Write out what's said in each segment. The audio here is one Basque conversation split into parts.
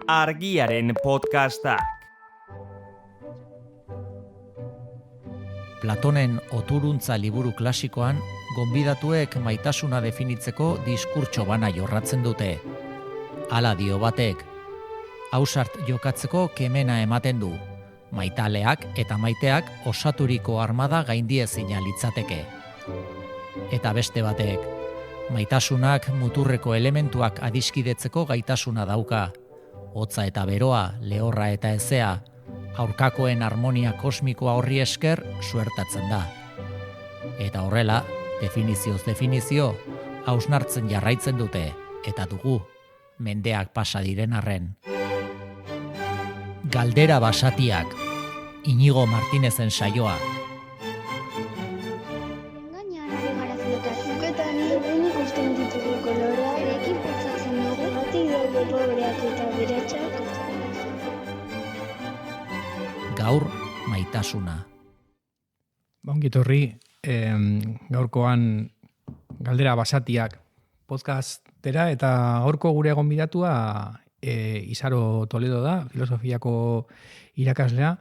Argiaren podcastak. Platonen Oturuntza liburu klasikoan, gonbidatuek maitasuna definitzeko diskurtso bana jorratzen dute. Hala dio batek, ausart jokatzeko kemena ematen du. Maitaleak eta maiteak osaturiko armada gaindiezina litzateke. Eta beste batek, maitasunak muturreko elementuak adiskidetzeko gaitasuna dauka. Hotza eta beroa, lehorra eta ezea, aurkakoen harmonia kosmikoa horri esker suertatzen da. Eta horrela, definizioz definizio, hausnartzen jarraitzen dute, eta dugu, mendeak pasa diren arren. Galdera basatiak, Inigo Martinezen saioa. Gainean ari gara flotatzeko eta ni ikusten ditugu koloreak erekin pentsatzen dugu batik daude pobreak eta beratxak. Gaur, maitasuna. Ongitorri, gaurkoan galdera basatiak podcastera eta gaurko gure gonbidatua Isaro Toledo da, filosofiako irakaslea.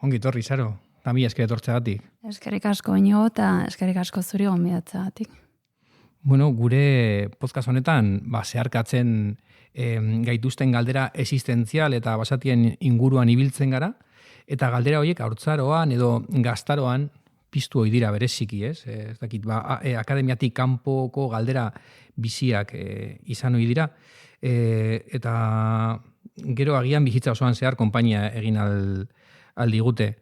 Ongitorri, Isaro, eta mila esker etortzeagatik. Eskerrik asko Inigo eta eskerrik asko zuri gonbidatzeagatik. Bueno, gure podcast honetan zeharkatzen gaituzten galdera existentzial eta basatien inguruan ibiltzen gara, eta galdera horiek haurtzaroan edo gaztaroan piztu ohi dira bereziki, ez? Ez dakit, akademiatik kanpoko galdera biziak izan ohi dira, eta gero agian bizitza osoan zehar konpainia egin aldigute.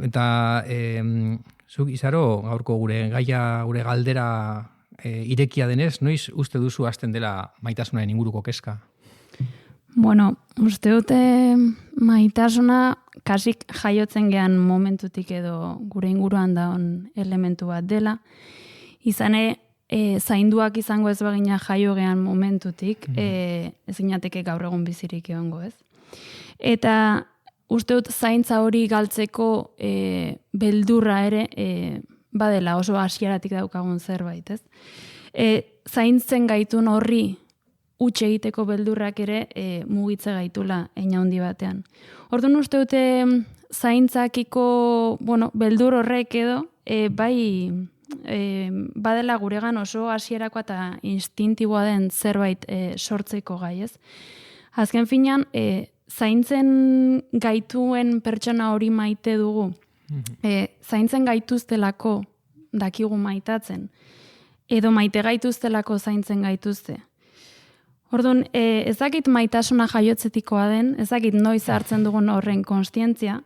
Eta zuk, Isaro, gaurko gure gaia, gure galdera irekia denez, noiz uste duzu hasten dela maitasunaren inguruko kezka? Bueno, uste dute maitasuna kasik jaiotzen gean momentutik edo gure inguruan daun elementu bat dela. Izane, zainduak izango ez bagina jaio gean momentutik, ez ginateke gaur egun bizirik egongo ez. Eta uste dut zaintza hori galtzeko beldurra ere badela oso hasieratik daukagun zerbait, ez? Zaintzen gaitun horri utxe egiteko beldurrak ere mugitze gaitula hein handi batean. Orduan uste dute zaintzakiko, beldur horrek edo, badela guregan oso hasierako eta instintiboa den zerbait sortzeko gai, ez? Azken finean, zaintzen gaituen pertsona hori maite dugu, zaintzen gaituztelako dakigu maitatzen, edo maite gaituztelako zaintzen gaituzte. Orduan, ezakit maitasuna jaiotzetikoa den, ezakit noiz hartzen dugun horren konstientzia,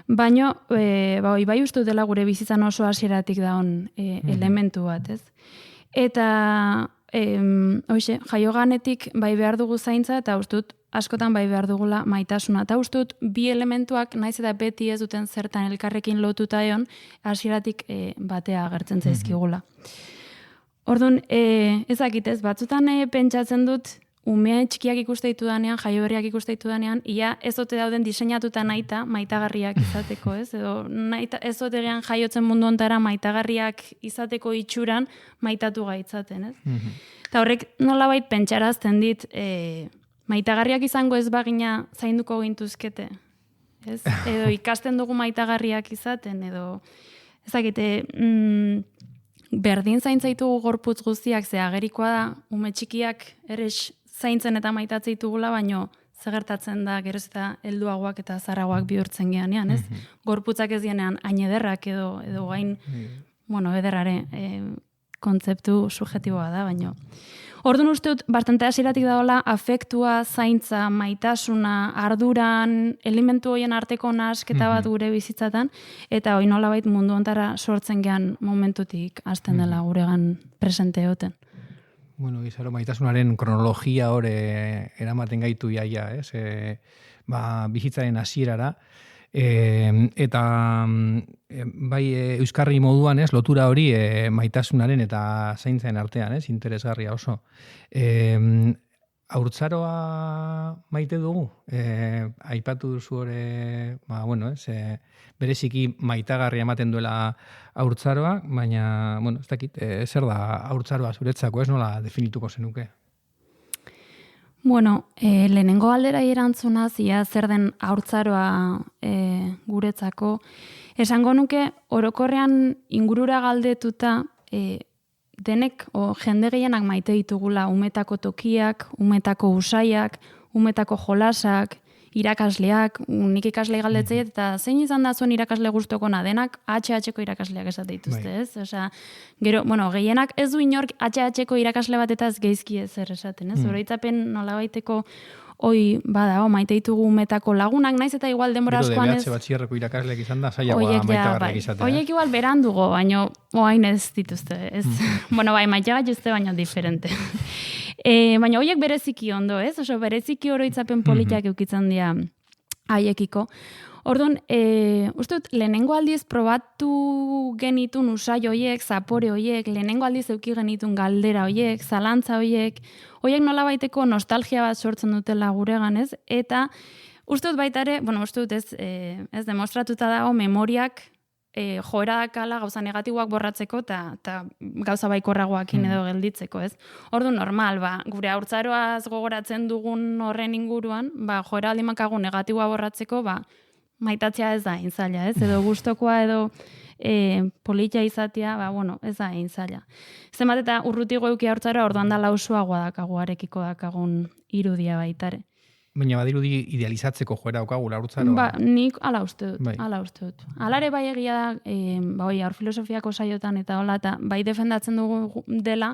baina bai uste dela gure bizitzan oso hasieratik daun elementu bat, ez? Eta jaioganetik bai behar dugu zaintza, eta ustut askotan bai behar dugula maitasuna. Eta ustut bi elementuak naiz eta beti ez duten zertan elkarrekin lotuta egon, hasieratik batea agertzen zaizkigula. Orduan, ezakit ez, batzutan pentsatzen dut, ume txikiak ikuste ditudanean, jaio berriak ikuste ditudanean, ia ez ote dauden diseinatuta nahita maitagarriak izateko, ez? Edo ez ote gean jaiotzen mundu ontara maitagarriak izateko itxuran maitatu gaitzaten, ez? Eta horrek nolabait pentsarazten dit, maitagarriak izango ez bagina zainduko gintuzkete, ez? Edo ikasten dugu maitagarriak izaten, edo ezakite, berdin zaintzaitugu gorputz guztiak, ze agerikoa da, ume txikiak ere zaintzen eta maitatzen ditugula, baino zegertatzen da geroz eta helduagoak eta zarragoak bihurtzen geanean, ez? Gorputzak ez dienean hain ederrak edo gain, ederrare kontzeptu subjektiboa da, baino. Orduan uste dut, bastante hasieratik dagoela afektua, zaintza, maitasuna, arduran, elementu horien arteko nahasketa bat gure bizitzatan, eta hori nolabait mundu ontara sortzen gean momentutik hasten dela guregan presente egoten. Bueno, Isaro, maitasunaren kronologia hori eramaten gaitu iaia, ez? Bizitzaren hasierara, eta bai euskarri moduan, ez, lotura hori maitasunaren eta zaintzen artean, ez, interesgarria oso. Haurtzaroa maite dugu, aipatu duzu hori, bereziki maitagarria ematen duela haurtzaroa, baina, ez dakit, zer da haurtzaroa zuretzako, ez nola definituko zenuke? Bueno, lehenengo galdera erantzunaz, ia zer den haurtzaroa guretzako, esango nuke orokorrean ingurura galdetuta denek jende gehienak maite ditugula umetako tokiak, umetako usaiak, umetako jolasak, irakasleak, nik ikaslei galdetzeiet, eta zein izan da zuen irakasle guztokona, denak HH-ko irakasleak esate dituzte, ez? Osea, gero, bueno, gehienak ez du inork HH-ko irakasle bat eta ez geizki ezer esaten, ez? Oroitzapen nolabaiteko hoi bada, maite ditugu umetako lagunak, naiz eta igual denbora askoan ez. Gero DBH batxierreko irakasleak izan da, zailagoa maitagarriak izatea. Oiek igual berandugo, baino oain ez dituzte, ez? Bueno, bai, maite gaituzte, baino diferente. Baina horiek bereziki ondo, ez? Oso bereziki oroitzapen politiak eukitzen dira haiekiko. Orduan, uste dut, lehenengo aldiz probatu genitun usai horiek, zapore horiek, lehenengo aldiz euki genitun galdera horiek, zalantza horiek nola baiteko nostalgia bat sortzen dutela guregan, ez? Eta uste dut baita ere, bueno, uste dut ez demostratuta dago memoriak joera dakala gauza negatiboak borratzeko eta gauza baikorragoakin edo gelditzeko, ez? Orduan normal, gure haurtzaroaz gogoratzen dugun horren inguruan, joera aldimakagu negatiboa borratzeko, maitatzea ez da intzaila, ez? Edo gustokoa edo politia izatea, bueno, ez da intzaila. Zenbat eta urrutigo euki haurtzaroa orduan da lausuagoa dakagu arekiko dakagun irudia baitare. Baina badirudi idealizatzeko joera daukagu haurtzaroa. Nik ala uste dut. Alare bai egia da, haur filosofiako saiotan eta hola, eta bai defendatzen dugu dela,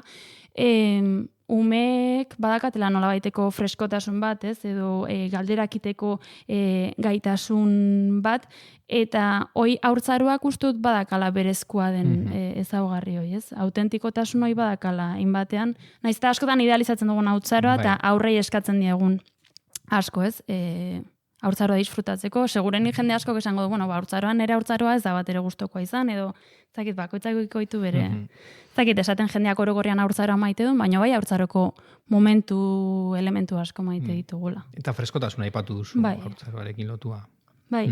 umeek badakatela nola baiteko freskotasun bat, ez? Edo galderakiteko gaitasun bat, eta hoi haurtzaroak ustut badakala berezkoa den ezaugarri hoi, ez? Autentikotasun hoi badakala inbatean. Naiz eta askotan idealizatzen dugun haurtzaroa eta aurrei eskatzen diegun asko, ez? Haurtzaroa disfrutatzeko, segurenik jende asko esango du, haurtzaroan ere haurtzaroa ez da bat ere gustokoa izan, edo zakit bakoitzak ikoitu bere. Zakit esaten jendeak orogorrian haurtzaroa maite du, baina bai haurtzaroko momentu, elementu asko maite ditugula. Eta freskotasuna aipatu duzu haurtzaroarekin lotua. Bai,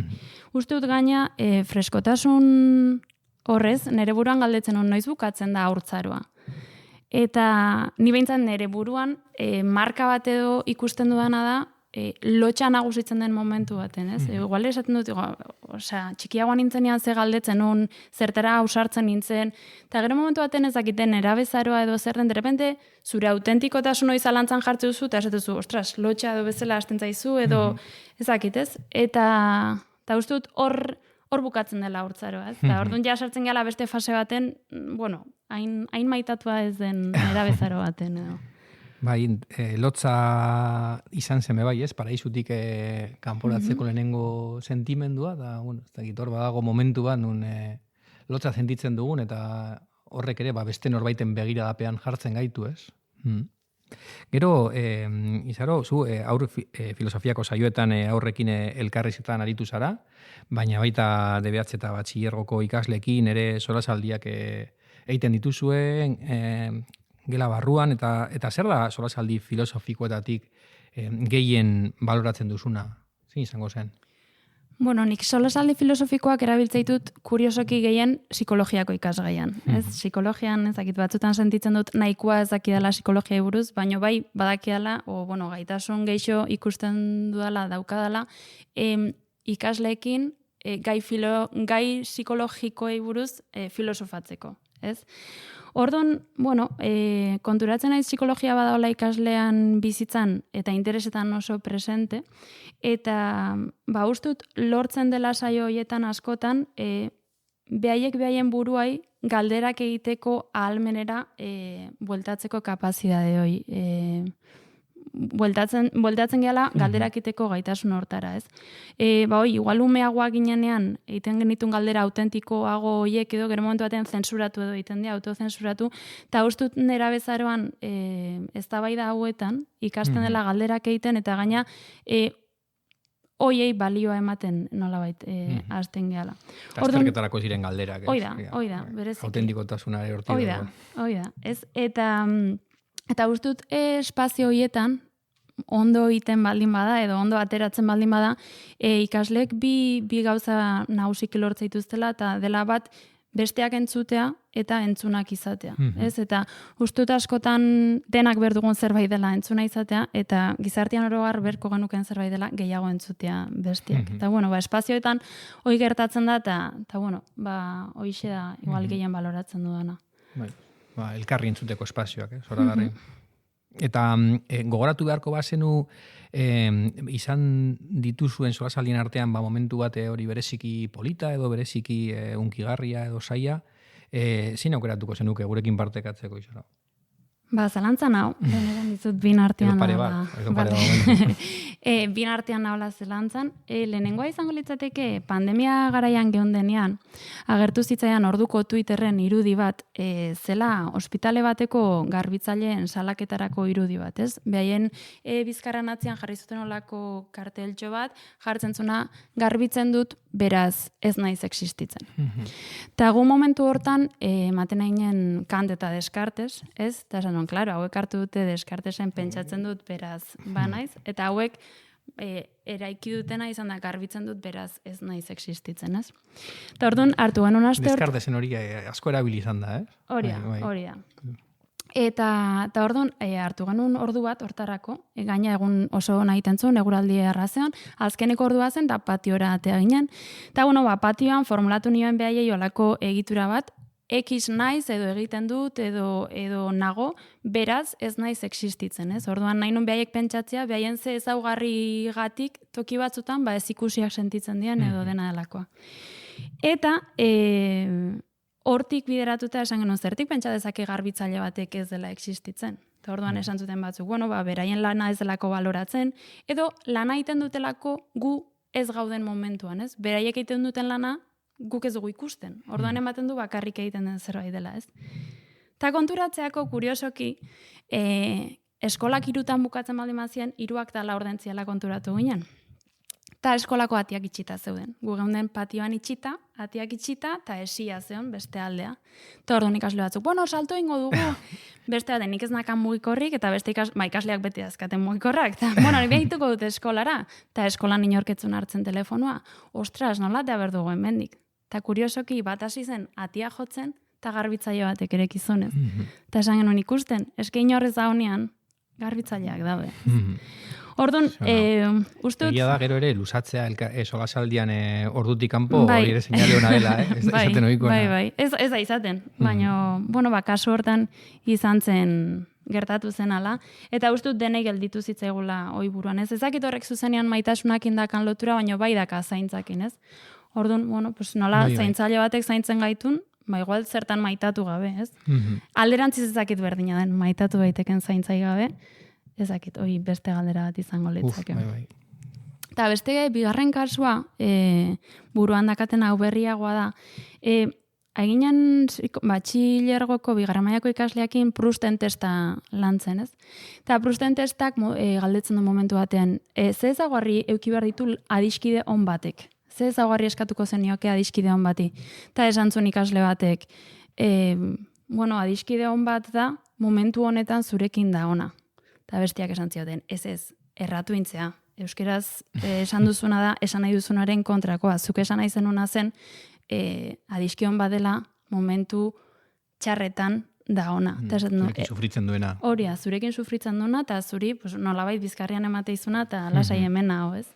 uste dut gaina freskotasun horrez, nere buruan galdetzen hon noiz bukatzen da haurtzaroa. Eta ni behintzat nere buruan marka bat edo ikusten dudana da, lotxa nagusitzen den momentu baten, ez? Igual esaten dut, txikiagoan nintzenean ze galdetzen nun, zertara ausartzen nintzen, eta gero momentu baten ezakiten erabezaroa edo zer den, derrepente, zure autentikotasun hori zalantzan jartzen duzu, eta esaten duzu, ostras, lotxa edo bezala hasten zaizu, edo ezakitez, eta uste dut hor bukatzen dela haurtzaroa, ez? Eta orduan ja sartzen gala beste fase baten, bueno, hain maitatua ez den erabezaro baten, edo. Bai, lotza izan zeme bai, ez? Paraisutik kanporatzeko lehenengo sentimendua, da, bueno, ez dakit hor badago momentu bat, nun lotza sentitzen dugun, eta horrek ere, beste norbaiten begiradapean jartzen gaitu, ez? Gero, Izaro, zu aur filosofiako saioetan aurrekin elkarrizetan aritu zara, baina baita DBH eta batxillergoko ikaslekin ere solasaldiak egiten dituzuen, gela barruan, eta zer da solasaldi filosofikoetatik gehien baloratzen duzuna? Zin izango zen? Bueno, nik solasaldi filosofikoak erabiltzeitut kuriosoki gehien psikologiako ikasgaian. Ez? Psikologian ezakit batzutan sentitzen dut nahikoa ezakidala psikologiai buruz, baino bai badakidala, gaitasun geixo ikusten dudala daukadala, ikasleekin gai psikologikoei buruz filosofatzeko. Ez? Orduan, konturatzen naiz psikologia badaola ikaslean bizitzan eta interesetan oso presente, eta ustut lortzen dela saio hoietan askotan, behaien buruai galderak egiteko ahalmenera bueltatzeko kapazidade hoi. Bueltatzen gehala galderak egiteko gaitasun hortara, ez? Igual umeagoa ginenean, egiten genitun galdera autentikoago hoiek edo, gero momentu batean zensuratu edo egiten dira, autozensuratu, eta ustut nera bezaroan eztabaida hauetan, ikasten dela galderak egiten, eta gaina hoiei balioa ematen nolabait hasten gehala. Azterketarako ziren galderak, ez? Oida, bereziki. Autentikotasuna ere horti dago. Oida, ez? Eta ustut espazio horietan, ondo egiten baldin bada, edo ondo ateratzen baldin bada, ikasleek bi gauza nagusiki lortza dituztela, eta dela bat, besteak entzutea eta entzunak izatea. Ez? Eta ustut askotan denak berdugun zerbait dela entzuna izatea, eta gizartean orogar berko genuken zerbait dela gehiago entzutea besteak. Eta bueno, espazioetan hoi gertatzen da, eta bueno, hoixe da igual gehien baloratzen dudana. Bai, elkarri entzuteko espazioak, zoragarri. Eta gogoratu beharko bazenu izan dituzuen solasaldien artean momentu bat hori bereziki polita edo bereziki unkigarria edo saia, zein aukeratuko zenuke gurekin partekatzeko izan? Zalantzan hau, benetan dizut bin artean bin artean nahola zelantzan. Lehenengoa izango litzateke pandemia garaian geundenean, agertu zitzaian orduko Twitterren irudi bat, zela ospitale bateko garbitzaileen salaketarako irudi bat, ez? Behaien bizkarran atzean jarri zuten olako karteltxo bat, jartzen zuna garbitzen dut, beraz ez naiz existitzen. Eta gu momentu hortan, ematen hainen Kant eta Descartes, ez? Eta esan duen, klaro, hauek hartu dute Descartesen pentsatzen dut, beraz naiz, eta hauek eraiki dutena izan da garbitzen dut, beraz ez naiz existitzen, ez? Eta orduan hartu genuen aste Descartesen hori asko erabili izan da, ez? Hori da. Eta orduan hartu genuen ordu bat hortarako, gaina egun oso nahi tentzun, eguraldi errazean, azkeneko ordua zen, da patiora atea ginen. Eta bueno, patioan formulatu nioen behaiei olako egitura bat, X naiz edo egiten dut edo nago, beraz ez naiz existitzen, ez? Orduan nahi nun behaiek pentsatzea, behaien ze ezaugarri gatik toki batzutan, ez ikusiak sentitzen dian edo dena delakoa. Eta hortik bideratuta esan genuen zertik pentsa dezake garbitzaile batek ez dela existitzen. Eta orduan esan zuten batzuk, beraien lana ez delako baloratzen, edo lana egiten dutelako gu ez gauden momentuan, ez? Beraiek egiten duten lana guk ez dugu ikusten. Orduan ematen du bakarrik egiten den zerbait dela, ez? Ta konturatzeako kuriosoki, eskolak 3 bukatzen baldin bazien, 3 eta 4 ordentziala konturatu ginen. Ta eskolako atiak itxita zeuden. Gu geunden patioan itxita, atiak itxita, eta esia zeon beste aldea. Eta orduan ikasle batzuk, salto ingo dugu. Beste nik ez nakan mugikorrik, eta beste ikasleak beti azkaten mugikorrak. Eta, nik behituko dut eskolara. Eta eskolan inorketzun hartzen telefonua. Ostras, nola da berdugu hemendik. Eta kuriosoki bat hasi zen atia jotzen, eta garbitzaile batek ere gizonez. Eta esan genuen ikusten, eske inorrez da honean, garbitzaileak daude. Orduan, ustut... Egia da, gero ere, lusatzea solasaldian ordutik kanpo, hori ere seinale hona dela, ez da izaten oikoena. Bai, ez da izaten, baina, kasu hortan izan zen gertatu zen ala, eta ustut denei gelditu zitzaigula oi buruan, ez? Ezakit horrek zuzenean maitasunak indakan lotura, baina bai daka zaintzakin, ez? Orduan, nola zaintzaile batek zaintzen gaitun, igual zertan maitatu gabe, ez? Alderantziz ezakit berdina den, maitatu daiteken zaintzai gabe, ezakit, hori beste galdera bat izango litzake. Eta beste, bigarren kasua, buruan dakaten hau berriagoa da, Aginan batxilergoko bigarren mailako ikasleekin Prousten testa lantzen, ez? Eta Prousten testak galdetzen du momentu batean, ze ezaugarri eduki behar ditu adiskide on batek? Ze ezaugarri eskatuko zenioke adiskide on bati? Eta esan zuen ikasle batek, adiskide on bat da, momentu honetan zurekin da ona. Eta bestiak esan zioten, ez, erratu intzea. Euskeraz esan duzuna da, esan nahi duzunaren kontrakoa. Zuk esan nahi zenuna zen, adiskion badela momentu txarretan da ona. Zurekin sufritzen duena. Horia, zurekin sufritzen duena, eta zuri nolabait bizkarrian emateizuna, eta lasai hemen hau, ez?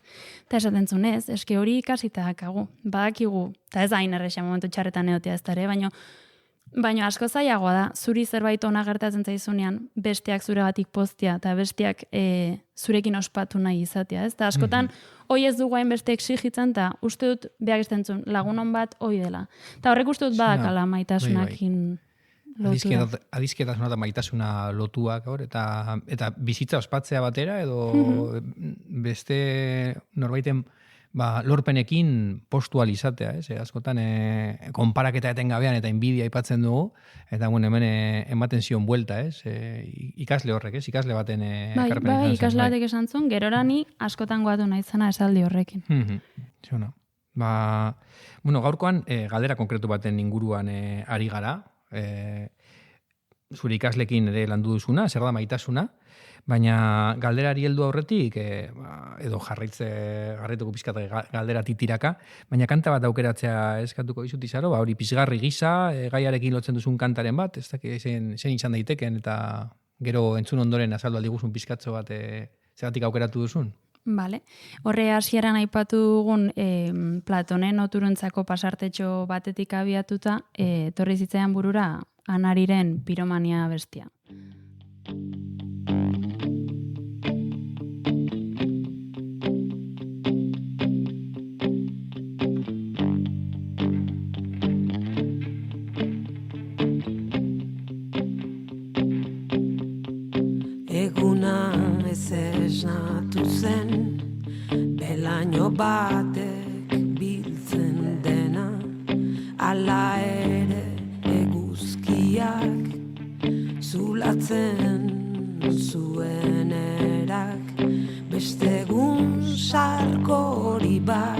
Eta esaten zunez, eske hori ikasita dakagu, badakigu, eta ez da hain errexea momentu txarretan egotea ez dara, baina asko zailagoa da, zuri zerbait ona gertatzen zaizunean, besteak zuregatik postia, eta besteak zurekin ospatu nahi izatea, ez? Eta askotan, hoi ez dugu hain beste exigitzen, eta uste dut, behak estentzun, lagunon bat hoi dela. Eta horrek uste dut badakala maitasunakin lotura. Adizketasuna eta maitasuna lotuak, eta bizitza ospatzea batera, edo beste norbaiten lorpenekin postual izatea, ez? Askotan konparaketa etengabean eta inbidia aipatzen dugu, eta hemen ematen zion buelta, ez? Ikasle horrek, ez? Ikasle baten ekarpen izan zen. Bai, ikasle batek esan zuen, gerorani askotan goatu nahi zena esaldi horrekin. Zona. Gaurkoan galdera konkretu baten inguruan ari gara, zure ikaslekin ere landu duzuna, zer da maitasuna, Baina galderari heldu aurretik, edo jarraituko pizkat galdera titiraka, baina kanta bat aukeratzea eskatuko dizut Izaro, hori pizgarri gisa, gaiarekin lotzen duzun kantaren bat, ez dakit zen izan daiteken, eta gero entzun ondoren azaldu aldiguzun pizkatzo bat, zeratik aukeratu duzun? Vale. Horre hasieran aipatu dugun Platonen oturuntzako pasartetxo batetik abiatuta, etorri zitzaidan burura Anariren Piromania bestia. Eguna ez esnatu zen, belaino batek biltzen dena, ala ere eguzkiak zulatzen zuen erak, beste egun sarkori bat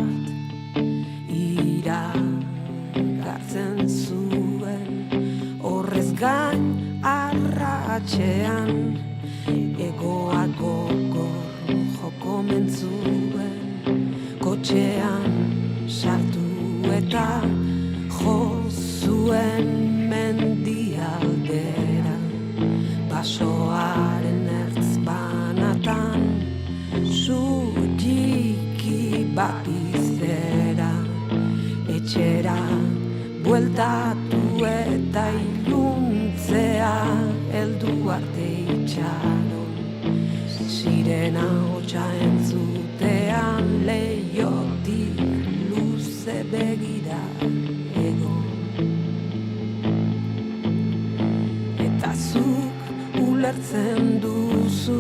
iragartzen zuen, horrez gain arratxean egoak gogor joko mentzuen, kotxean sartu eta jo zuen mendialdera, basoaren ertz banatan zutiki bat izera, etxera bueltatu eta iluntzea heldu arte itxaron, sirena hotsa entzutean leiotik luze begira egon. Eta zuk ulertzen duzu,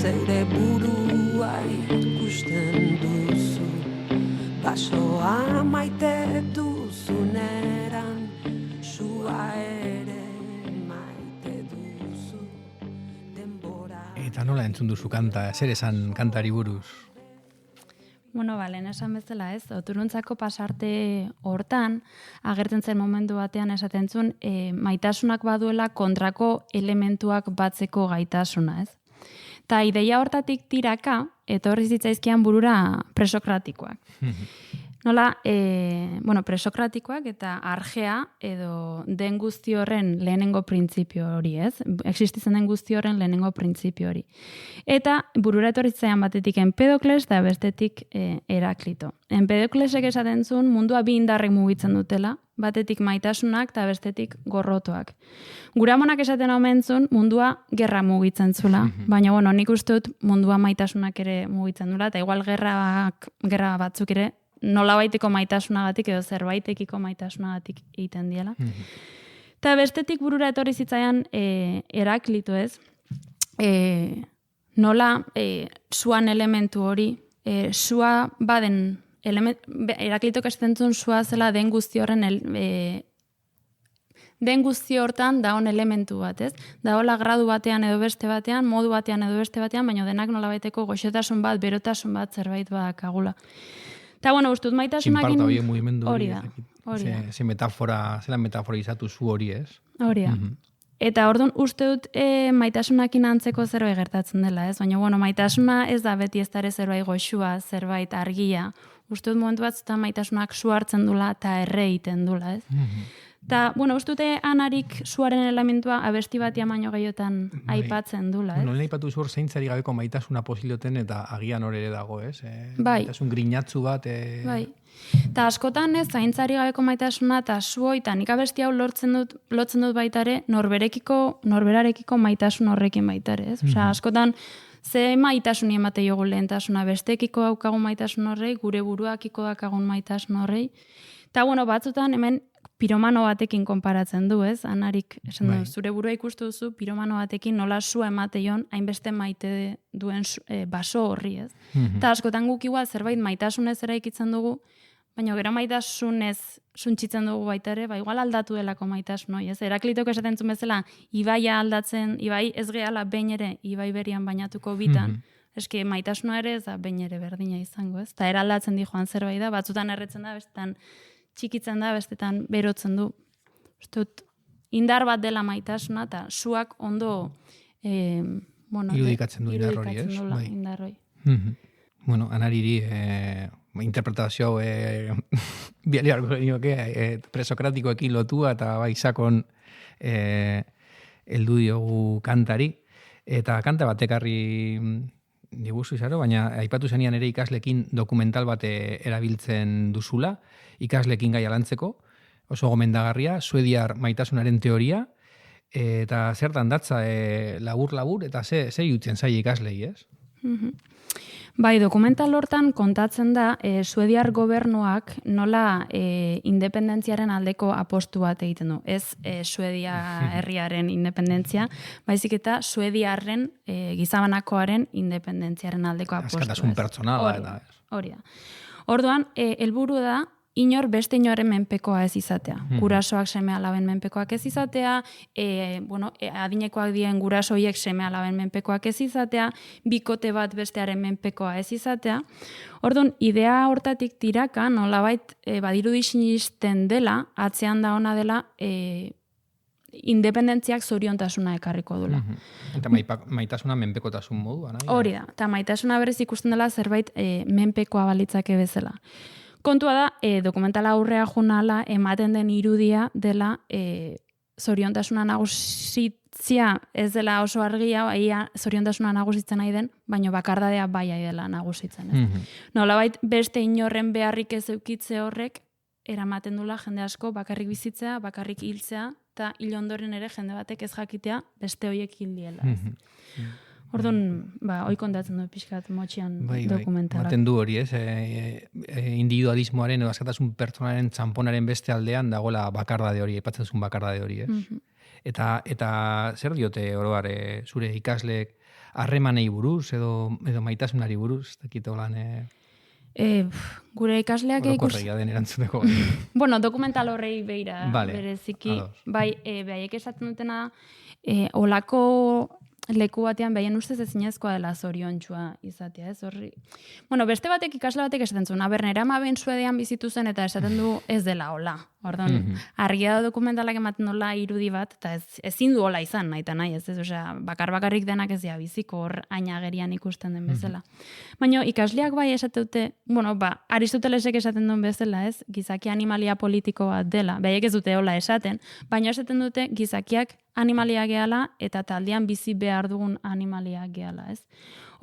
zeure burua ikusten duzu, basoa maite duzuneran, sua ere maite duzu, denbora. Eta nola entzun duzu kanta, zer esan kantari buruz? Bueno, lehen esan bezala ez, oturuntzako pasarte hortan, agertzen zen momentu batean esaten zuen, maitasunak baduela kontrako elementuak batzeko gaitasuna, ez? Ta ideia hortatik tiraka, etorri zitzaizkian burura presokratikoak. Nola, presokratikoak eta argea edo den guzti horren lehenengo printzipio hori, ez? Existitzen den guzti horren lehenengo printzipio hori. Eta burura etorri zitzaidan batetik Empedokles eta bestetik Heraklito. Empedoklesek esaten zuen mundua bi indarrek mugitzen dutela, batetik maitasunak eta bestetik gorrotoak. Guramonak esaten omen zuen mundua gerra mugitzen zula, baina nik uste dut mundua maitasunak ere mugitzen dula, eta igual gerra batzuk ere nolabaiteko maitasunagatik edo zerbaitekiko maitasunagatik egiten diela. Eta bestetik burura etorri zitzaian Heraklito, ez? Nola suan elementu hori, sua baden Heraklitok esaten zuen sua zela den guzti horren den guzti hortan daon elementu bat, ez? Daola gradu batean edo beste batean, modu batean edo beste batean, baina denak nolabaiteko goxotasun bat, berotasun bat zerbait badakagula. Eta, ustut maitasunakin... Sinparta hori mugimendu hori da. Ze metafora, zela metaforizatu zu hori, ez? Hori da. Eta orduan uste dut maitasunakin antzeko zerbait gertatzen dela, ez? Baina, maitasuna ez da beti ez dara zerbait goxua, zerbait argia. Uste dut momentu bat zuta maitasunak su hartzen dula eta erre egiten dula, ez? Eta, uste dute Anarik suaren elementua abesti batia baino gehiotan aipatzen dula, ez? Nolen aipatu zu hor zeintzari gabeko maitasuna posiloten eta agian hor ere dago, ez? Bai. Maitasun grinatzu bat. Bai. Eta askotan ez, zaintzari gabeko maitasuna eta suoi, eta nik abesti hau lotzen dut baitare, norberarekiko maitasun horrekin baitare, ez? Osea, askotan, ze maitasuni emate jogu lehentasuna, bestekiko daukagun maitasun horrei, gure buruakiko daukagun maitasun horrei. Eta, batzutan hemen piromano batekin konparatzen du, ez? Anarik, esan du, zure burua ikustu duzu, piromano batekin nola sua emateion, hainbeste maite duen baso horri, ez? Eta askotan guk igual zerbait maitasunez eraikitzen dugu, baina gero maitasunez suntzitzen dugu baita ere, igual aldatu delako maitasun hori, ez? Heraklitok esaten zuen bezala, ibaia aldatzen, ibai ez gehala behin ere, ibai berian bainatuko bitan, eski maitasuna ere ez da behin ere berdina izango, ez? Eta eraldatzen di joan zerbait da, batzutan erretzen da, bestetan txikitzen da, bestetan berotzen du. Indar bat dela maitasuna, eta suak ondo irudikatzen du indar hori, ez? Irudikatzen dula indar hori. Bueno, Anariri interpretazio hau biali harko genioke presokratikoekin lotua eta bai sakon heldu diogu kantari. Eta kanta bat ekarri diguzu izaro, baina aipatu zenian ere ikaslekin dokumental bat erabiltzen duzula, ikaslekin gai alantzeko, oso gomendagarria, suediar maitasunaren teoria, eta zertan datza labur-labur, eta ze jutzen zai ikaslei, ez? Bai, dokumental hortan kontatzen da suediar gobernuak nola independentziaren aldeko apostu bat egiten du. Ez Suedia herriaren independentzia, baizik eta suediarren gizabanakoaren independentziaren aldeko apostu. Askatasun pertsonala eta ez. Hori da. Orduan, helburu da inor beste inoren menpekoa ez izatea. Gurasoak seme alaben menpekoak ez izatea, adinekoak dien gurasoiek seme alaben menpekoak ez izatea, bikote bat bestearen menpekoa ez izatea. Orduan, idea hortatik tiraka, nolabait badirudi sinisten dela, atzean da ona dela, independentziak zoriontasuna ekarriko dula. Eta maitasuna menpekotasun modua, nahi? Hori da, eta maitasuna berez ikusten dela zerbait menpekoa balitzake bezala. Kontua da, dokumentala aurrea junala ematen den irudia dela zoriontasuna nagusitzia ez dela oso argia, zoriontasuna nagusitzen nahi den, baina bakardadea bai dela nagusitzen. Nolabait beste inorren beharrik ez eukitze horrek, eramaten dula jende asko bakarrik bizitzea, bakarrik hiltzea, eta hil ondoren ere jende batek ez jakitea beste hoiek hil diela. Orduan, hoi kontatzen du pixkat motxian dokumentalak. Maten du hori, ez? Individualismoaren edo askatasun pertsonaren txamponaren beste aldean dagoela bakardade hori, aipatzen zuen bakardade hori, ez? Eta zer diote oroar zure ikasleek harremanei buruz edo maitasunari buruz, ez dakit holan... Gure ikasleak orokorreia den erantzuneko. Bueno, dokumental horrei beira bereziki. Bai, behaiek esaten dutena, olako leku batean behien ustez ezinezkoa dela zoriontsua izatea, ez horri. Bueno, beste batek ikasle batek esaten zuen, nera amaben Suedian bizitu zen eta esaten du ez dela hola. Orduan, argia da dokumentalak ematen dola irudi bat, eta ezin du hola izan, nahi eta nahi, ez, osea, bakarrik denak ez dira biziko hor ainagerian ikusten den bezala. Baina ikasleak bai esateute, Aristotelesek esaten duen bezala, ez, gizaki animalia politiko bat dela, behaiek ez dute hola esaten, baina esaten dute gizakiak animalia gehala eta taldean bizi behar dugun animalia gehala, ez.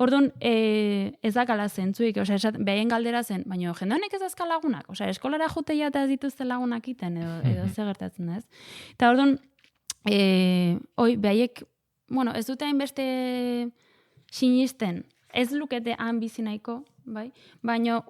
Orduan, ez dakala zentzuik, behien galdera zen, baina jende honek ez azka lagunak, eskolara juteia eta ez dituzte lagunak iten, edo ze gertatzen, ez. Eta orduan, behaiek, ez dute hainbeste sinisten, ez lukete han bizi nahiko, bai? Baina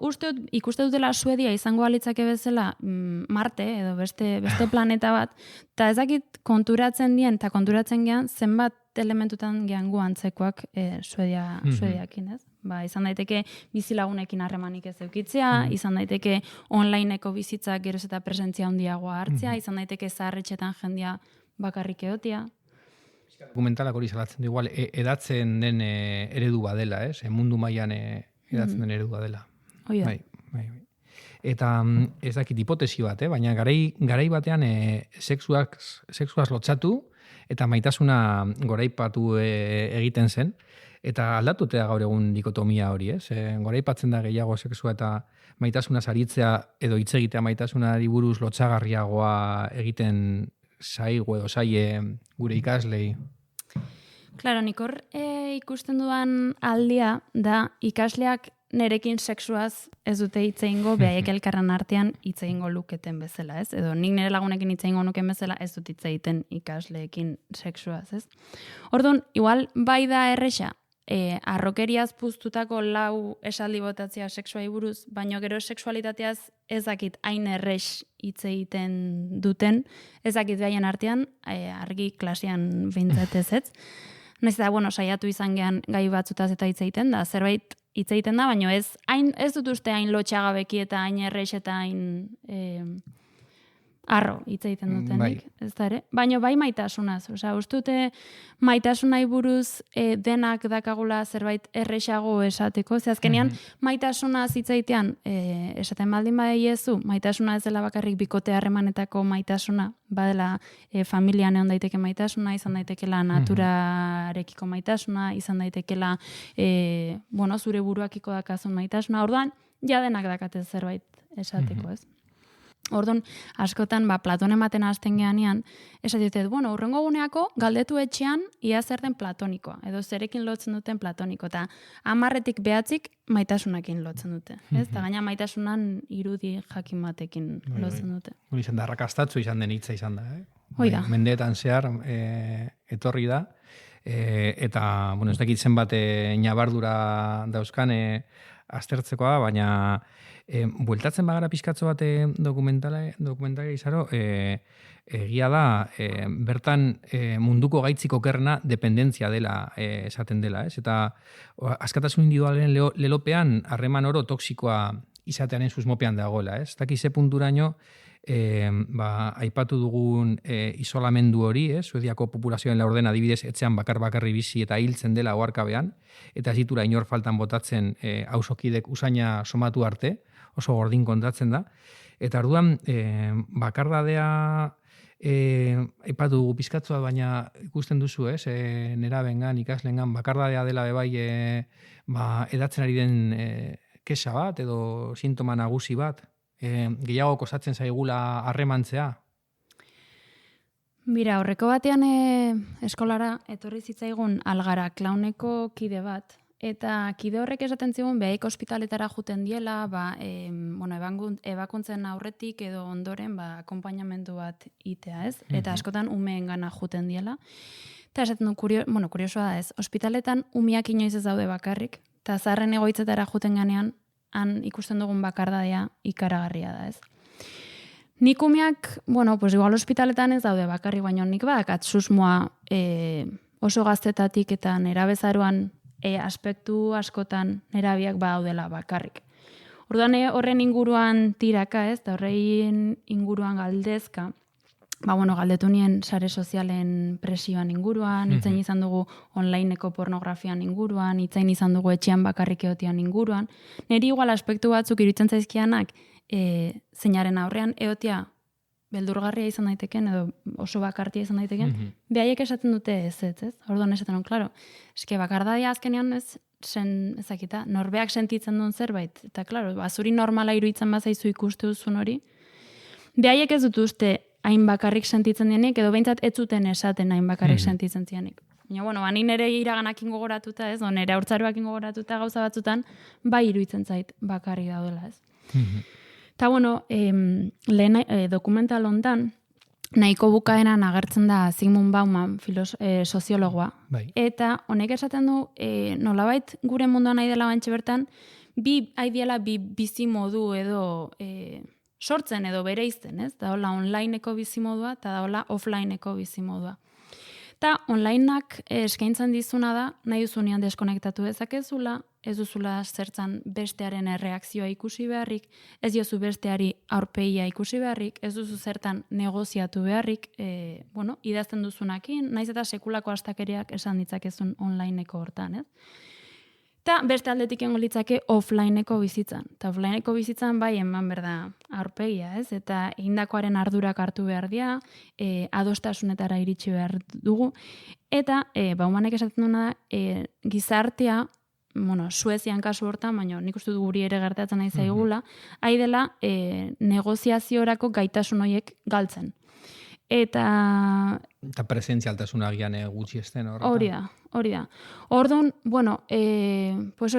ikuste dutela Suedia izango alitzake bezala Marte edo beste planeta bat, eta ezakit konturatzen gean zenbat elementutan gean gu antzekoak Suediakin, ez? Izan daiteke bizilagunekin harremanik ez eukitzea, izan daiteke onlineko bizitzak geroz eta presentzia handiagoa hartzea, izan daiteke zaharretxetan jendia bakarrik egotia. Dokumentalak hori salatzen du igual, edatzen den eredu badela, ez? Mundu mailan edatzen den eredua dela. Hoi da. Bai. Eta ez dakit hipotesi bat, baina garai batean sexuaz lotzatu eta maitasuna goraipatu egiten zen, eta aldatutea gaur egun dikotomia hori, ez? Goraipatzen da gehiago sexua eta maitasuna saritzea edo hitz egitea maitasunari buruz lotsagarriagoa egiten zaigu edo zaie gure ikaslei. Claro, nik hor ikusten dudan aldia da ikasleak nerekin sexuaz ez dute hitz egingo, behaiek elkarren artean hitz egingo luketen bezala, ez? Edo nik nire lagunekin hitz egingo nuken bezala ez dut hitz egiten ikasleekin sexuaz, ez? Orduan, igual bai da erresa, arrokeriaz puztutako 4 esaldi botatzea sexuai buruz, baina gero sexualitateaz ez dakit hain erres hitz egiten duten, ez dakit behaien artean, argi klasean behintzat ez. Naiz eta, saiatu izan gean gai batzutaz eta hitz egiten da, zerbait hitz egiten da, baina ez dut uste hain lotxagabeki eta hain erres eta hain arro hitz egiten dutenik, ez da ere? Baina bai maitasunaz, osea, ustute maitasunai buruz denak dakagula zerbait erresago esateko, ze azkenean maitasunaz hitz egitean esaten baldin badiezu, maitasuna ez dela bakarrik bikote harremanetako maitasuna, badela familian egon daiteke maitasuna, izan daitekela naturarekiko maitasuna, izan daitekela zure buruakiko dakazun maitasuna, orduan ja denak dakate zerbait esateko, ez? Orduan, askotan, Platon ematen hasten geanean, esatetet, urrengo guneako galdetu etxean ia zer den platonikoa, edo zerekin lotzen duten platoniko, eta 10-tik 9 maitasunakin lotzen dute, ez? Eta gaina maitasunan irudi jakin batekin lotzen dute. Hori izan da, rakastatzu izan den hitza izan da, Hoi da. Mendeetan zehar etorri da, eta, ez dakit zenbat ñabardura dauzkan aztertzekoa, baina bueltatzen bagara pizkatzo bat dokumentala izaro, egia da, bertan munduko gaitzik okerrena dependentzia dela esaten dela, ez? Eta askatasun individualen lelopean harreman oro toksikoa izatearen susmopean dagoela, ez? Taki ze punturaino aipatu dugun isolamendu hori, Suediako populazioen laurden adibidez etxean bakarri bizi eta hiltzen dela oharkabean, eta ez ditura inor faltan botatzen auzokidek usaina somatu arte, oso gordin kontatzen da. Eta orduan bakardadea aipatu dugu pizkatzoa, baina ikusten duzu, nerabengan, ikaslengan, bakardadea dela bebai edatzen ari den kexa bat edo sintoma nagusi bat. Gehiago kostatzen zaigula harremantzea? Mira, horreko batean eskolara etorri zitzaigun Algara klauneko kide bat, eta kide horrek esaten zigun behaik ospitaletara juten diela, ebakuntzen aurretik edo ondoren akonpainamendu bat itea, ez? Eta askotan umeen gana juten diela. Eta esaten du, kuriosoa da ez, ospitaletan umiak inoiz ez daude bakarrik, eta zaharren egoitzetara juten ganean, han ikusten dugun bakardadea ikaragarria da, ez? Nik umeak, igual ospitaletan ez daude bakarrik, baina nik badakat susmoa oso gaztetatik eta nerabezaroan aspektu askotan nerabiak badaudela bakarrik. Orduan horren inguruan tiraka, ez? Da horrein inguruan galdezka, galdetu nien sare sozialen presioan inguruan, itzain izan dugu onlineko pornografian inguruan, itzain izan dugu etxean bakarrik egotean inguruan. Neri igual aspektu batzuk iruditzen zaizkianak zeinaren aurrean egotea beldurgarria izan daiteken edo oso bakartia izan daiteken, behaiek esaten dute ez. Orduan esaten klaro, eske bakardadia azkenean ezakita, norbeak sentitzen duen zerbait, eta klaro, zuri normala iruditzen bazaizu ikuste duzun hori, behaiek ez dut uste hain bakarrik sentitzen dienik, edo behintzat ez zuten esaten hain bakarrik sentitzen dienik. Baina, ni nire iraganakin gogoratuta, ez? Nire haurtzaroakin gogoratuta gauza batzutan, bai iruditzen zait bakarrik daudela, ez? Eta, lehen dokumental hontan, nahiko bukaeran agertzen da Zygmunt Bauman, soziologoa. Eta honek esaten du, nolabait gure munduan nahi dela bantxe bertan, bi bizi modu edo sortzen edo bereizten, ez? Da hola onlineko bizimodua eta da hola offlineko bizimodua. Eta onlineak eskaintzen dizuna da, nahi duzunean deskonektatu dezakezula, ez duzula zertzan bestearen erreakzioa ikusi beharrik, ez diozu besteari aurpegia ikusi beharrik, ez duzu zertan negoziatu beharrik, idazten duzunakin, naiz eta sekulako astakeriak esan ditzakezun onlineko hortan, ez? Eta beste aldetik engo litzake offlineko bizitzan. Eta offlineko bizitzan bai eman berda aurpegia, ez? Eta egindakoaren ardurak hartu behar dira, adostasunetara iritsi behar dugu. Eta Baumanek esaten duena da, gizartea, Suezian kasu hortan, baina nik uste du guri ere gertatzen nahi zaigula, hai dela negoziaziorako gaitasun horiek galtzen. Eta presentzialtasuna agian gutxi esten horretan. Hori da. Orduan,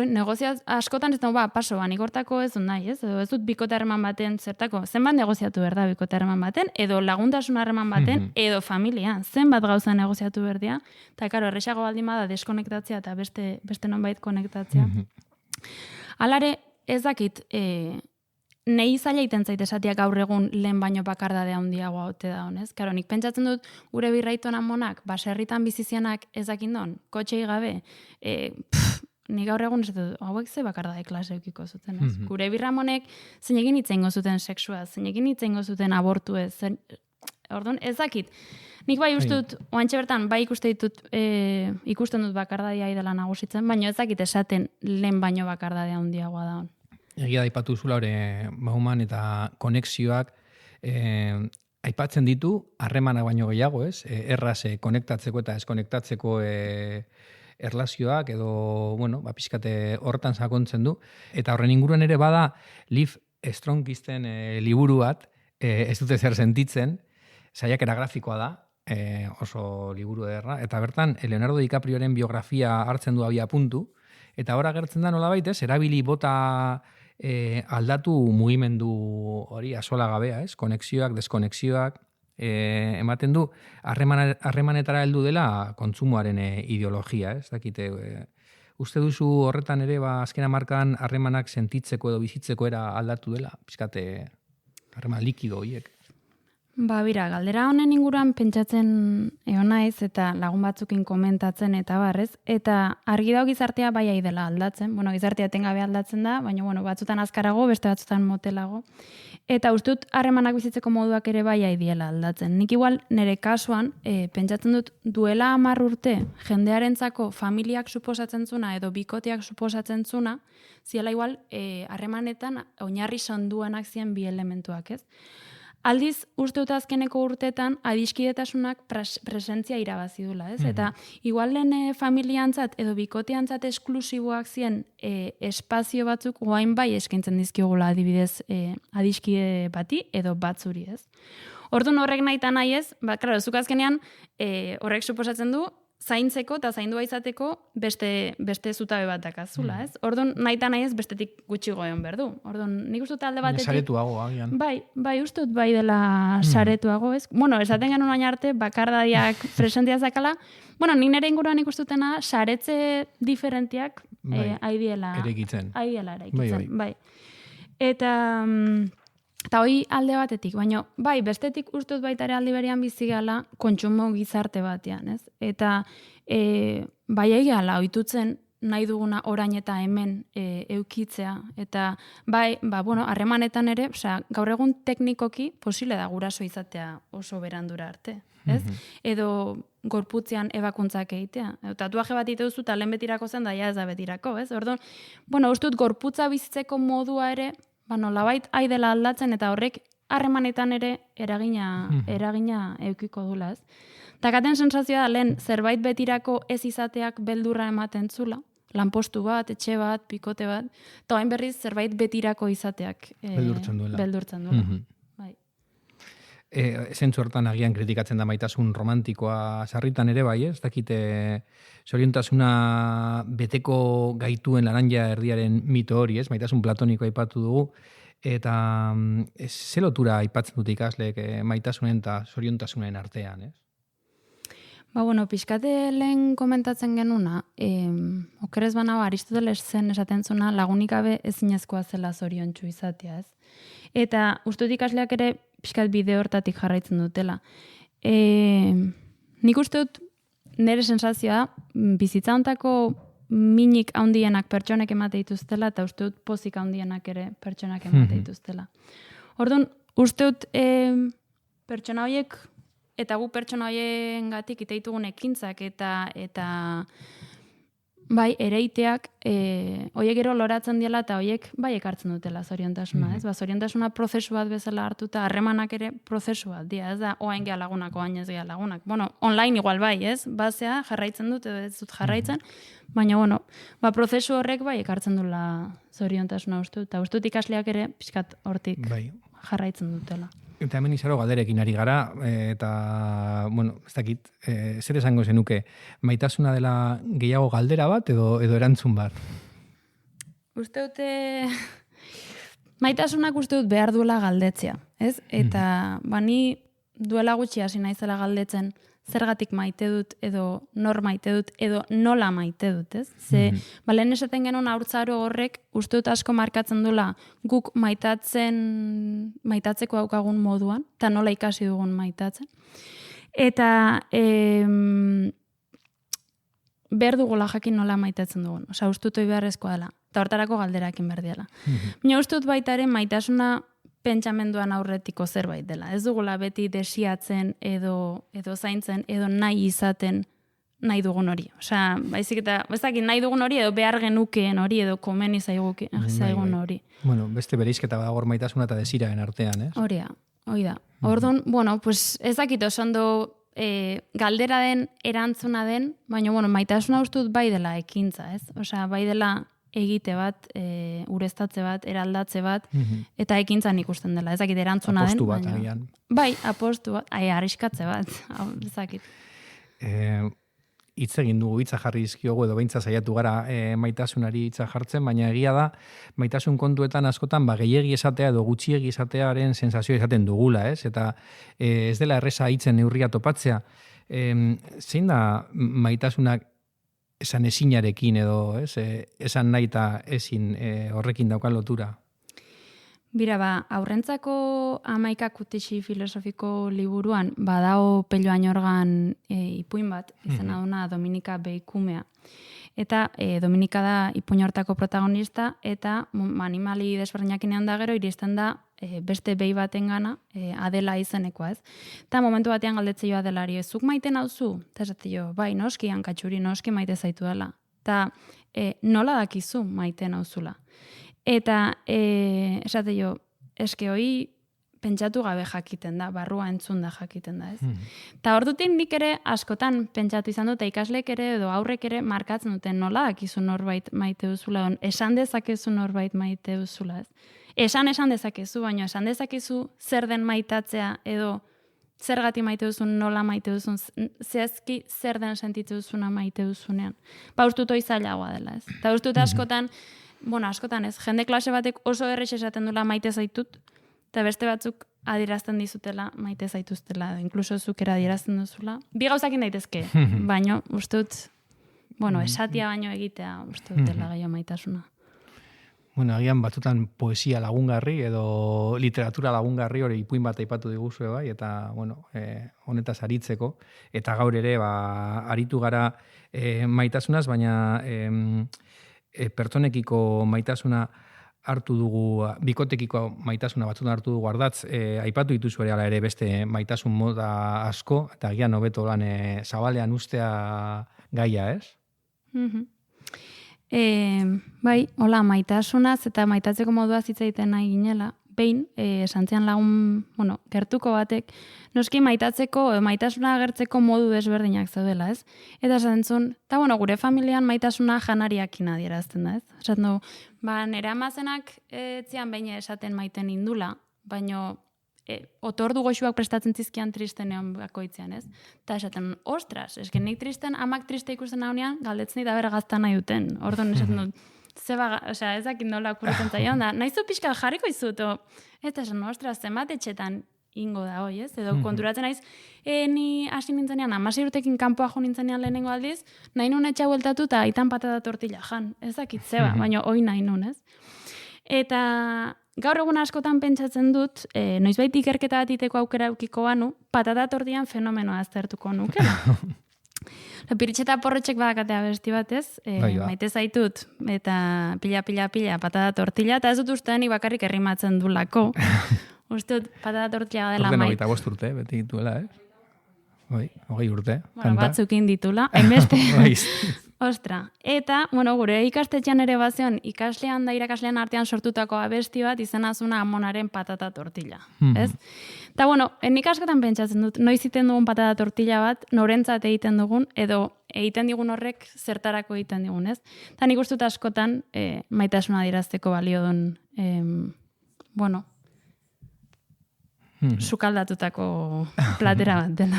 negoziaz, askotan ez dugu, nik hortako ez dut nahi, ez? Ez dut bikote harreman baten zertako, zenbat negoziatu behar da bikote harreman baten, edo laguntasun harreman baten, edo familia, zenbat gauza negoziatu behar dira, eta karo, erresago baldin bada deskonektatzea eta beste nonbait konektatzea. Alare, ez dakit, Nei zaila iten zait esatia gaur egun lehen baino bakardadea handiagoa ote da honez. Karo, nik pentsatzen dut gure birraitoan amonak, baserritan bizizianak ezakindon, kotxei gabe, ni gaur egun ez dut, hauek ze bakardade klase eukiko zuten, ez? Gure birramonek zeinekin hitz egingo zuten sexua, zeinekin hitz egingo zuten abortu ez, orduan, ez dakit. Nik bai ustut, oantxe bertan, bai ikusten dut bakardadia idela nagusitzen, baina ez dakit esaten lehen baino bakardadea handiagoa da hon. Egia da aipatu zula hori Bauman eta konexioak aipatzen ditu harremanak baino gehiago, ez? Erraz konektatzeko eta eskonektatzeko erlazioak edo, bueno, pixkate horretan sakontzen du. Eta horren inguruan ere bada Liv Stromquisten liburu bat, ez dute zer sentitzen, saiakera grafikoa da, oso liburu ederra, eta bertan Leonardo DiCaprioren biografia hartzen du abia puntu, eta hor agertzen da nolabait, ez? Erabili bota aldatu mugimendu hori asola gabea, ez? Konexioak, deskonexioak, ematen du harremanetara heldu dela kontsumoaren ideologia, ez? Dakite, uste duzu horretan ere azken hamarkadan harremanak sentitzeko edo bizitzeko era aldatu dela, pizkate harreman likido horiek. Bira, galdera honen inguruan pentsatzen naiz eta lagun batzukin komentatzen eta barrez, eta argi dago gizartea bai dela aldatzen. Bueno, gizartea etengabe aldatzen da, baina batzutan azkarago, beste batzutan motelago. Eta ustut harremanak bizitzeko moduak ere bai diela aldatzen. Nik igual nire kasuan pentsatzen dut duela 10 urte jendearentzako familiak suposatzen zuna edo bikoteak suposatzen zuna, ziela igual harremanetan oinarri sonduanak ziren bi elementuak, ez? Aldiz, uste dut azkeneko urteetan adiskidetasunak presentzia irabazi dula, ez? Eta igual lehen familiantzat edo bikoteantzat esklusiboak ziren espazio batzuk guain bai eskaintzen dizkigula adibidez adiskide bati edo batzuri, ez? Orduan horrek nahi eta nahi ez, klaro, zuk azkenean horrek suposatzen du zaintzeko eta zaindua izateko beste zutabe bat dakazula, ez? Orduan, nahi eta nahi ez bestetik gutxi goion berdu. Orduan, nik uste dut alde batetik... Saretuago, agian. Bai, uste dut bai dela saretuago, ez? Bueno, esaten genuen baina arte, bakardadiak presentia zakala. Bueno, nik nire inguruan ikustutena, saretze diferentiak aidiela... Eraikitzen. Aidiela eraikitzen, bai. Eta hoi alde batetik, baina bai, bestetik ustut baita ere aldi berian bizi gala kontsumo gizarte batean, ez? Eta bai egala ohitutzen nahi duguna orain eta hemen eukitzea. Eta bai, harremanetan ere, gaur egun teknikoki posible da guraso izatea oso berandura arte, ez? Edo gorputzean ebakuntzak egitea. Tatuaje bat ite duzu, lehen betirako zen, da ez da betirako, ez? Orduan, ustut gorputza bizitzeko modua ere, nolabait dela aldatzen eta horrek harremanetan ere eragina eukiko dula, ez? Takaten sensazioa da lehen zerbait betirako ez izateak beldurra ematen zula, lanpostu bat, etxe bat, pikote bat, eta hain berriz zerbait betirako izateak beldurtzen duela. Bai. Zentzu hortan agian kritikatzen da maitasun romantikoa sarritan ere bai, ez? Dakite zoriontasuna beteko gaituen laranja erdiaren mito hori, ez? Maitasun platoniko aipatu dugu, eta ze lotura aipatzen dute ikasleek maitasunen eta zoriontasunen artean, ez? Pixkate lehen komentatzen genuna, okerez banago Aristoteles zen esaten zuna lagunik gabe ezinezkoa zela zoriontsu izatea, ez? Eta ustut ikasleak ere pixkat bide hortatik jarraitzen dutela. Nik uste dut nire sensazioa bizitza hontako minik handienak pertsonek emate dituztela eta uste dut pozik handienak ere pertsonak emate dituztela. Orduan, uste dut pertsona horiek eta gu pertsona horien gatik iteitugun ekintzak eta bai, ereiteak horiek gero loratzen diela eta horiek bai ekartzen dutela zoriontasuna, ez? Zoriontasuna prozesu bat bezala hartuta, harremanak ere prozesu bat dira, ez da, oain geha lagunak, oain ez geha lagunak. Online igual bai, ez? Bazea jarraitzen dut edo ez dut jarraitzen, baina, prozesu horrek bai ekartzen dula zoriontasuna uste, eta uste dut ikasleak ere pixkat hortik jarraitzen dutela. Eta hemen izaro galderekin ari gara, eta, ez dakit, zer esango zenuke, maitasuna dela gehiago galdera bat edo erantzun bat? Uste dute, maitasunak uste dut behar duela galdetzea, ez? Eta, ni duela gutxi hasi naizela galdetzen, zergatik maite dut edo nor maite dut edo nola maite dut, ez? Lehen esaten genuen haurtzaro horrek uste dut asko markatzen dula guk maitatzeko daukagun moduan, eta nola ikasi dugun maitatzen. Eta behar dugula jakin nola maitatzen dugun. Osa, ustutoi beharrezkoa dela. Eta hortarako galderakin behar diala. Baina ustut baitaren maitasuna pentsamenduan aurretiko zerbait dela. Ez dugula beti desiatzen edo zaintzen edo nahi izaten nahi dugun hori. Osea, baizik eta, bezakit nahi dugun hori edo behar genukeen hori edo komeni zaigun hori. Bueno, beste bereizketa badagor maitasuna eta desiraen artean, ez? Hori da. Orduan, bueno, pues ez dakit osondo galdera den, erantzuna den, baina, bueno, maitasuna ustut bai dela ekintza, ez? Osea, bai dela egite bat, ureztatze bat, eraldatze bat, eta ekintzan ikusten dela. Ez dakit erantzuna den. Apostu bat, baina, agian. Bai, apostu bat, arriskatze bat, ez dakit. Hitz egin dugu, hitza jarri dizkiogu edo beintza saiatu gara maitasunari hitza jartzen, baina egia da, maitasun kontuetan askotan gehiegi esatea edo gutxiegi esatearen sensazioa izaten dugula, ez? Eta ez dela erresa hitzen neurria topatzea. Zein da maitasunak esan ezinarekin edo, ez? Esan nahi eta ezin horrekin daukan lotura? Bira, aurrentzako 11 kutixi filosofiko liburuan badao Pello Añorgan ipuin bat, izena duna Dominika Beikumea. Eta Dominika da ipuin hortako protagonista, eta animali desberdinekin da gero, iristen da beste behi baten gana, Adela izenekoa, ez? Eta momentu batean galdetze jo Adelari, zuk maite nauzu? Eta esate jo, bai, noski hankatxuri, noski maite zaitu dela. Eta nola dakizu maite nauzula? Eta esate jo, eske hoi pentsatu gabe jakiten da, barrua entzun da jakiten da, ez? Eta ordutik nik ere askotan pentsatu izan dut, eta ikaslek ere edo aurrek ere markatzen duten nola dakizu norbait maite duzula, esan dezakezu norbait maite duzula, ez? Esan dezakezu, baina esan dezakezu zer den maitatzea edo zergatik maite duzun, nola maite duzun, zehazki zer den sentitze duzuna maite duzunean. Ustut hoi zailagoa dela, ez? Eta ustut askotan ez, jende klase batek oso errex esaten dula maite zaitut, eta beste batzuk adierazten dizutela maite zaituztela, inkluso zuk era adierazten duzula. Bi gauzakin daitezke, baino ustut, esatia baino egitea ustut dela gehiago maitasuna. Bueno, agian batzutan poesia lagungarri edo literatura lagungarri hori ipuin bat aipatu diguzue bai, eta honetaz aritzeko, eta gaur ere aritu gara maitasunaz, baina pertsonekiko maitasuna hartu dugu, bikotekiko maitasuna batzutan hartu dugu ardatz, aipatu dituzu ere beste maitasun moda asko, eta agian hobeto lan zabalean ustea gaia, ez? Bai, hola, maitasunaz eta maitatzeko modua zitzaiten nahi ginela, behin, santzian lagun, gertuko batek, noski maitatzeko, maitasuna agertzeko modu desberdinak zaudela, ez? Eta zentzun, eta gure familian maitasuna janariakin adierazten da, ez? Esaten dugu, nire amazenak etzian behin esaten maiten indula, baino otordu goxuak prestatzen zizkian tristenean bakoitzean, ez? Eta esaten, ostras, eske nik tristen, amak triste ikusten naunean, galdetzen da bera gazta nahi duten. Orduan esaten dut, ez dakit nola kurritzen zaion da, nahizu pixka jarriko izut, eta esan, ostras, zenbat etxetan ingo da hoi, ez? Edo konturatzen naiz, ni hasi nintzenean, 16 urtekin kanpoa jo nintzenean lehenengo aldiz, nahi nun etxa bueltatu eta aitan patata tortilla jan, ez dakit zeba, baina hoi nahi nun, ez? Eta gaur egun askotan pentsatzen dut, noizbait ikerketa bat iteko aukera eukiko banu, patata tortillan fenomenoa aztertuko nukela. Piritxeta porretxek badakatea besti batez, maite zaitut, eta pila patata tortilla, eta ez dut ustean bakarrik errimatzen du lako. Uste dut patata tortilla dela maite. Orden 25 urte, beti dituela, ez? 20 urte. Batzukin ditula, hainbeste. Ostra, eta, gure ikastetxean ere bazion, ikaslean da irakaslean artean sortutako abesti bat izenazuna Amonaren patata tortilla, ez? Eta, nik askotan pentsatzen dut, noiz egiten dugun patata tortilla bat, norentzat egiten dugun, edo egiten digun horrek zertarako egiten digun, ez? Eta nik ustut askotan maitasuna adierazteko balio duen, sukaldatutako platera bat dela.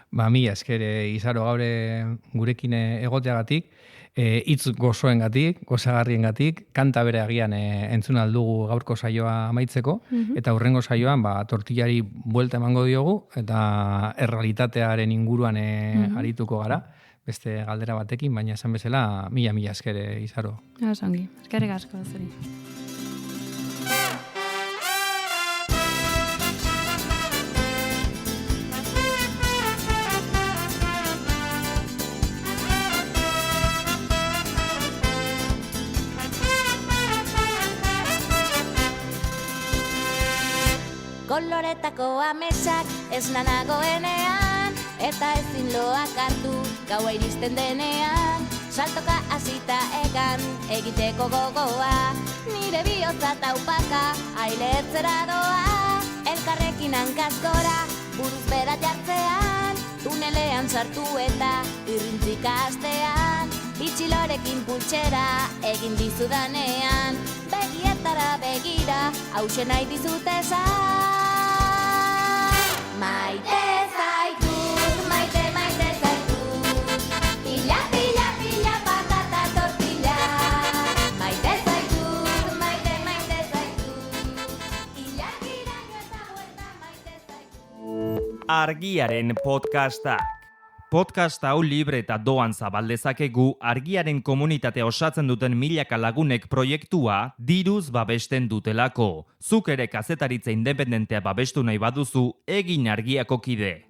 Mila esker, Izaro, gaur gurekin egoteagatik, hitz gozoengatik, gozagarriengatik, kanta bere agian entzun aldugu gaurko saioa amaitzeko, eta hurrengo saioan tortillari buelta emango diogu, eta errealitatearen inguruan arituko gara, beste galdera batekin, baina esan bezala, mila esker, Izaro. Osongi, eskerrik asko zuri. koloretako ametsak esna nagoenean, eta ezin loak hartu gaua iristen denean, saltoka hasita egan egiteko gogoa, nire bihotza taupaka ailetzera doa, elkarrekin hankazkora buruz bera jartzean, tunelean sartu eta irrintzika astean, bitxilorekin pultsera egin dizudanean, begietara begira hause nahi dizut esan. Maite zaitut, maite zaitut, pila, pila, pila, patata tortilla. Maite zaitut, maite zaitut, ila, gira, eta vuelta, maite zaitut. Argiaren podcastak. Podcast hau libre eta doan zabaldezakegu Argiaren komunitatea osatzen duten milaka lagunek proiektua diruz babesten dutelako. Zuk ere kazetaritza independentea babestu nahi baduzu, egin Argiako kide.